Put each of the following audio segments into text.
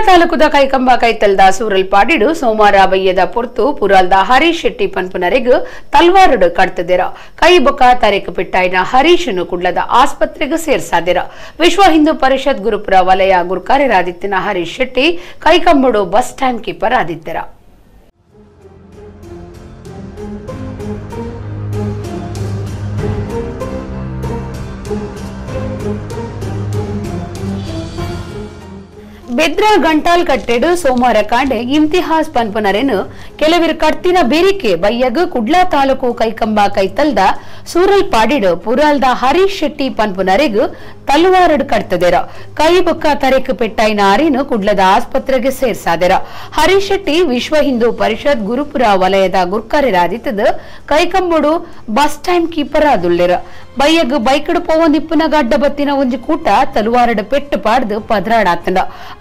ತಾಲೂಕುದ ಕೈಕಂಬ ಕೈತಲ್ದ ಸೂರಲ್ಪಾಡಿಡು ಸೋಮವಾರ ಬಯ್ಯದ ಪೊರ್ತು ಪುರಾಲ್ದ ಹರೀಶ್ ಶೆಟ್ಟಿ ಪನ್ಪುನರೆಗ್ ತಲ್ವಾರಡು ಕಡ್ತದಿರ ಕೈ ಬೊಕ್ಕ ತರೇಕ್ ಪಿಟ್ಟಾಯಿನ ಹರೀಶನು ಕುಡ್ಲದ ಆಸ್ಪತ್ರೆಗೆ ಸೇರ್ಸಾದಿರ ವಿಶ್ವ ಹಿಂದೂ ಪರಿಷತ್ ಗುರುಪುರ ವಲಯ ಗುರುಕಾರ್ಯರಾದಿತ್ತಿನ ಹರೀಶ್ ಶೆಟ್ಟಿ ಕೈಕಂಬಡು ಬಸ್ ಟೈಮ್ ಕೀಪರ್ ಆದಿತ್ತರ ಬೆದ್ರ ಗಂಟಾಲ್ ಕಟ್ಟೆಡು ಸೋಮವಾರ ಕಾಂಡೆ ಇಮ್ತಿಹಾಸ್ ಪನ್ಪುನರೆನು ಕೆಲವಿರು ಕಟ್ಟಿನ ಬೇರಿಕೆ ಬಯ್ಯಗ್ ಕುಡ್ಲಾ ತಾಲೂಕು ಕೈಕಂಬ ಕೈತಲ್ದ ಸೂರಲ್ಪಾಡಿಡು ಪುರಾಲ್ದ ಹರೀಶ್ ಶೆಟ್ಟಿ ಪನ್ಪುನರೆಗ್ ತಲ್ವಾರಡು ಕಟ್ತದೇರ ಕೈ ಬೊಕ್ಕ ತರೇಕ್ ಪೆಟ್ಟಾಯಿನ ಆರಿನು ಕುಡ್ಲದ ಆಸ್ಪತ್ರೆಗೆ ಸೇರ್ಸಾದೆರ ಹರೀಶ್ ಶೆಟ್ಟಿ ವಿಶ್ವ ಹಿಂದೂ ಪರಿಷತ್ ಗುರುಪುರ ವಲಯದ ಗುರ್ಕಾರ್ಯರಾದಿತ್ತದ ಕೈಕಂಬಡು ಬಸ್ ಟೈಮ್ ಕೀಪರ್ ಆದುಳ್ಳೆರ ಬಯ್ಯಗ್ ಬೈಕಡು ಪೋವೊಂದಿಪ್ಪುನ ಗಡ್ಡ ಬತ್ತಿನ ಒಂಜಿ ಕೂಟ ತಲ್ವಾರಡು ಪೆಟ್ಟು ಪಾಡ್ದು ಪದ್ರಾಡಾತಂಡ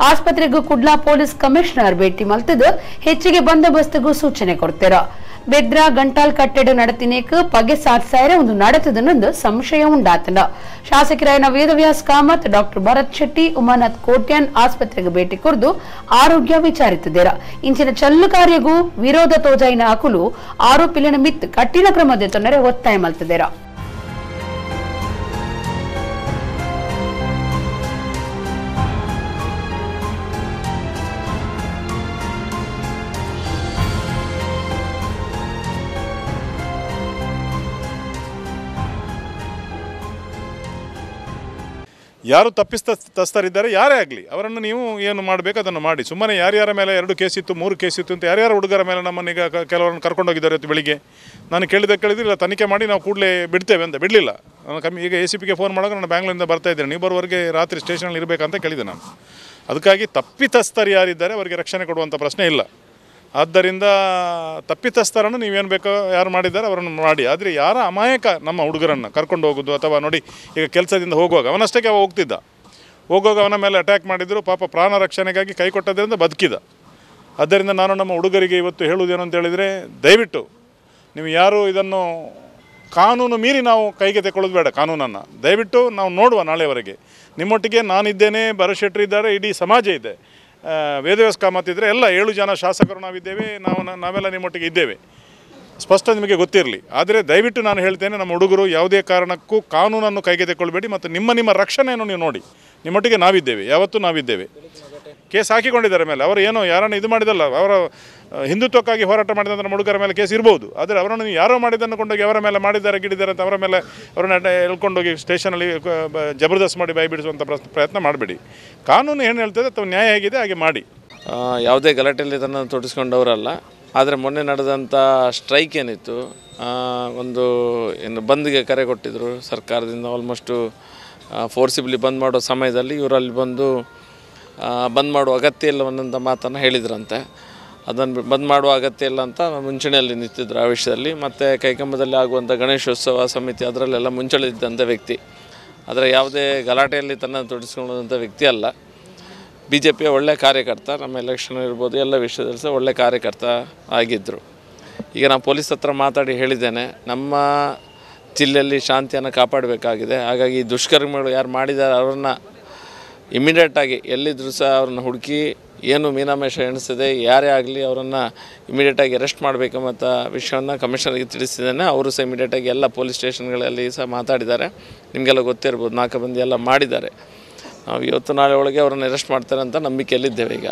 ಆಸ್ಪತ್ರೆಗೂ ಕುಡ್ಲಾ ಪೊಲೀಸ್ ಕಮಿಷನರ್ ಭೇಟಿ ಮಲ್ತದ ಹೆಚ್ಚಿಗೆ ಬಂದೋಬಸ್ತ್ಗೂ ಸೂಚನೆ ಕೊಡ್ತಾರ ಬೆದ್ರ ಗಂಟಾಲ್ ಕಟ್ಟೆಡು ನಡತಿನೇಕ್ ಪಗೆ ಸಾಧಿಸಾಯರ ಒಂದು ನಡತದನ್ನೊಂದು ಸಂಶಯ ಉಂಡಾತಂಡ ಶಾಸಕರಾಯನ ವೇದವ್ಯಾಸ್ ಕಾಮತ್ ಡಾಕ್ಟರ್ ಭರತ್ ಶೆಟ್ಟಿ ಉಮಾನಾಥ್ ಕೋಟ್ಯಾನ್ ಆಸ್ಪತ್ರೆಗೆ ಭೇಟಿ ಕೊರ್ದು ಆರೋಗ್ಯ ವಿಚಾರಿಸಿದ್ದೇರ ಇಂಚಿನ ಚಲ್ಲು ಕಾರ್ಯಗೂ ವಿರೋಧ ತೋಜಾಯಿನ ಅಕುಲು ಆರೋಪಿಲಿನ ಮಿತ್ ಕಠಿಣ ಕ್ರಮದ ತೊಂದರೆ ಒತ್ತಾಯ ಮಲ್ತದೇರ ಯಾರು ತಪ್ಪಿತಸ್ಥರಿದ್ದಾರೆ ಯಾರೇ ಆಗಲಿ ಅವರನ್ನು ನೀವು ಏನು ಮಾಡಬೇಕು ಅದನ್ನು ಮಾಡಿ. ಸುಮ್ಮನೆ ಯಾರ್ಯಾರ ಮೇಲೆ 2 ಕೇಸ್ ಇತ್ತು 3 ಕೇಸ್ ಇತ್ತು ಅಂತ ಯಾರ್ಯಾರ ಹುಡುಗರ ಮೇಲೆ ನಮ್ಮನ್ನೀಗ ಕೆಲವರನ್ನು ಕರ್ಕೊಂಡೋಗಿದ್ದಾರೆ ಇವತ್ತು ಬೆಳಿಗ್ಗೆ. ನಾನು ಕೇಳಿದ್ರೆ ಇಲ್ಲ ತನಿಖೆ ಮಾಡಿ ನಾವು ಕೂಡಲೇ ಬಿಡ್ತೇವೆ ಅಂತ ಬಿಡಲಿಲ್ಲ. ನಾನು ಈಗ ACPಗೆ ಫೋನ್ ಮಾಡೋಕೆ ನಾನು ಬ್ಯಾಂಗ್ಳೂರಿಂದ ಬರ್ತಾ ಇದ್ದೇನೆ, ನೀವು ಬರುವವರೆಗೆ ರಾತ್ರಿ ಸ್ಟೇಷನಲ್ಲಿ ಇರಬೇಕಂತ ಕೇಳಿದೆ ನಾನು. ಅದಕ್ಕಾಗಿ ತಪ್ಪಿತಸ್ಥರು ಯಾರಿದ್ದಾರೆ ಅವರಿಗೆ ರಕ್ಷಣೆ ಕೊಡುವಂಥ ಪ್ರಶ್ನೆ ಇಲ್ಲ. ಆದ್ದರಿಂದ ತಪ್ಪಿತಸ್ಥರನ್ನು ನೀವೇನು ಬೇಕೋ ಯಾರು ಮಾಡಿದ್ದಾರೆ ಅವರನ್ನು ಮಾಡಿ. ಆದರೆ ಯಾರ ಅಮಾಯಕ ನಮ್ಮ ಹುಡುಗರನ್ನು ಕರ್ಕೊಂಡು ಹೋಗೋದು ಅಥವಾ ನೋಡಿ ಈಗ ಕೆಲಸದಿಂದ ಹೋಗುವಾಗ ಅವನಷ್ಟಕ್ಕೆ ಅವ ಹೋಗುವಾಗ ಅವನ ಮೇಲೆ ಅಟ್ಯಾಕ್ ಮಾಡಿದರು, ಪಾಪ ಪ್ರಾಣ ರಕ್ಷಣೆಗಾಗಿ ಕೈ ಕೊಟ್ಟದ್ರಿಂದ ಬದುಕಿದ. ಆದ್ದರಿಂದ ನಾನು ನಮ್ಮ ಹುಡುಗರಿಗೆ ಇವತ್ತು ಹೇಳುವುದೇನು ಅಂತ ಹೇಳಿದರೆ, ದಯವಿಟ್ಟು ನೀವು ಯಾರು ಇದನ್ನು ಕಾನೂನು ಮೀರಿ ನಾವು ಕೈಗೆ ತೆಕ್ಕೊಳ್ಳೋದು ಬೇಡ. ಕಾನೂನನ್ನು ದಯವಿಟ್ಟು ನಾವು ನೋಡುವ. ನಾಳೆವರೆಗೆ ನಿಮ್ಮೊಟ್ಟಿಗೆ ನಾನಿದ್ದೇನೆ, ಭರತ್ ಶೆಟ್ಟಿ ಇದ್ದಾರೆ, ಇಡೀ ಸಮಾಜ ಇದೆ, ವೇದವ್ಯಾಸ್ ಕಾಮತ್ ಇದ್ದರೆ ಎಲ್ಲ 7 ಜನ ಶಾಸಕರು ನಾವಿದ್ದೇವೆ, ನಾವೆಲ್ಲ ನಿಮ್ಮೊಟ್ಟಿಗೆ ಇದ್ದೇವೆ. ಸ್ಪಷ್ಟ ನಿಮಗೆ ಗೊತ್ತಿರಲಿ. ಆದರೆ ದಯವಿಟ್ಟು ನಾನು ಹೇಳ್ತೇನೆ, ನಮ್ಮ ಹುಡುಗರು ಯಾವುದೇ ಕಾರಣಕ್ಕೂ ಕಾನೂನನ್ನು ಕೈಗೆ ತೆಕ್ಕೊಳ್ಬೇಡಿ ಮತ್ತು ನಿಮ್ಮ ರಕ್ಷಣೆಯನ್ನು ನೀವು ನೋಡಿ. ನಿಮ್ಮೊಟ್ಟಿಗೆ ನಾವಿದ್ದೇವೆ, ಯಾವತ್ತೂ ನಾವಿದ್ದೇವೆ. ಕೇಸ್ ಹಾಕಿಕೊಂಡಿದ್ದಾರೆ ಮೇಲೆ ಅವರು ಏನೋ ಯಾರನ್ನು ಇದು ಮಾಡಿದಲ್ಲ, ಅವರ ಹಿಂದುತ್ವಕ್ಕಾಗಿ ಹೋರಾಟ ಮಾಡಿದಂಥ ನಮ್ಮ ಹುಡುಗರ ಮೇಲೆ ಕೇಸ್ ಇರ್ಬೋದು. ಆದರೆ ಅವರನ್ನು ನೀವು ಯಾರೋ ಮಾಡಿದ್ದನ್ನು ಕೊಂಡೋಗಿ ಅವರ ಮೇಲೆ ಗಿಡಿದ್ದಾರೆ ಅಂತ ಅವರ ಮೇಲೆ ಅವರನ್ನ ಎಳ್ಕೊಂಡೋಗಿ ಸ್ಟೇಷನಲ್ಲಿ ಜಬರ್ದಸ್ತ್ ಮಾಡಿ ಬಾಯಿ ಬಿಡಿಸುವಂಥ ಪ್ರಯತ್ನ ಮಾಡಬೇಡಿ. ಕಾನೂನು ಏನು ಹೇಳ್ತದೆ ಅಥವಾ ನ್ಯಾಯ ಹೇಗಿದೆ ಹಾಗೆ ಮಾಡಿ. ಯಾವುದೇ ಗಲಾಟೆಯಲ್ಲಿ ತನ್ನ ತೊಡಗಿಸ್ಕೊಂಡವರಲ್ಲ. ಆದರೆ ಮೊನ್ನೆ ನಡೆದಂಥ ಸ್ಟ್ರೈಕ್ ಏನಿತ್ತು, ಒಂದು ಬಂದ್ಗೆ ಕರೆ ಕೊಟ್ಟಿದ್ದರು ಸರ್ಕಾರದಿಂದ. ಆಲ್ಮೋಸ್ಟು ಫೋರ್ಸಿಬ್ಲಿ ಬಂದ್ ಮಾಡೋ ಸಮಯದಲ್ಲಿ ಇವರಲ್ಲಿ ಬಂದು ಬಂದ್ ಮಾಡುವ ಅಗತ್ಯ ಇಲ್ಲ ಅನ್ನೋಂಥ ಮಾತನ್ನು ಹೇಳಿದ್ರಂತೆ. ಅದನ್ನು ಬಂದ್ ಮಾಡುವ ಅಗತ್ಯ ಇಲ್ಲ ಅಂತ ಮುಂಚೂಣಿಯಲ್ಲಿ ನಿಂತಿದ್ದರು ಆ ವಿಷಯದಲ್ಲಿ. ಮತ್ತು ಕೈಕಂಬದಲ್ಲಿ ಆಗುವಂಥ ಗಣೇಶೋತ್ಸವ ಸಮಿತಿ ಅದರಲ್ಲೆಲ್ಲ ಮುಂಚೂಣಿದ್ದಂಥ ವ್ಯಕ್ತಿ. ಆದರೆ ಯಾವುದೇ ಗಲಾಟೆಯಲ್ಲಿ ತನ್ನ ತೊಡಗಿಸ್ಕೊಳ್ಳೋದಂಥ ವ್ಯಕ್ತಿ ಅಲ್ಲ. BJPಯ ಒಳ್ಳೆಯ ಕಾರ್ಯಕರ್ತ, ನಮ್ಮ ಎಲೆಕ್ಷನ್ ಇರ್ಬೋದು ಎಲ್ಲ ವಿಷಯದಲ್ಲಿ ಸಹ ಒಳ್ಳೆಯ ಕಾರ್ಯಕರ್ತ ಆಗಿದ್ದರು. ಈಗ ನಾನು ಪೊಲೀಸ್ ಹತ್ರ ಮಾತಾಡಿ ಹೇಳಿದ್ದೇನೆ, ನಮ್ಮ ಜಿಲ್ಲೆಯಲ್ಲಿ ಶಾಂತಿಯನ್ನು ಕಾಪಾಡಬೇಕಾಗಿದೆ. ಹಾಗಾಗಿ ದುಷ್ಕರ್ಮಿಗಳು ಯಾರು ಮಾಡಿದ್ದಾರೆ ಅವರನ್ನು ಇಮಿಡಿಯೇಟಾಗಿ ಎಲ್ಲಿದ್ದರೂ ಸಹ ಅವ್ರನ್ನ ಹುಡುಕಿ ಏನು ಮೀನಾಮೇಷ ಎಣಿಸಿದೆ ಯಾರೇ ಆಗಲಿ ಅವರನ್ನು ಇಮಿಡಿಯೇಟಾಗಿ ಅರೆಸ್ಟ್ ಮಾಡಬೇಕು ಮತ್ತು ವಿಷಯವನ್ನು ಕಮಿಷನರ್ಗೆ ತಿಳಿಸಿದ್ದೇನೆ. ಅವರು ಸಹ ಇಮಿಡಿಯೇಟಾಗಿ ಎಲ್ಲ ಪೊಲೀಸ್ ಸ್ಟೇಷನ್ಗಳಲ್ಲಿ ಸಹ ಮಾತಾಡಿದ್ದಾರೆ. ನಿಮಗೆಲ್ಲ ಗೊತ್ತಿರ್ಬೋದು, 4 ಮಂದಿ ಎಲ್ಲ ಮಾಡಿದ್ದಾರೆ. ನಾವು ಇವತ್ತು ನಾಳೆ ಒಳಗೆ ಅವರನ್ನು ಅರೆಸ್ಟ್ ಮಾಡ್ತಾರೆ ಅಂತ ನಂಬಿಕೆಯಲ್ಲಿದ್ದೇವೆ. ಈಗ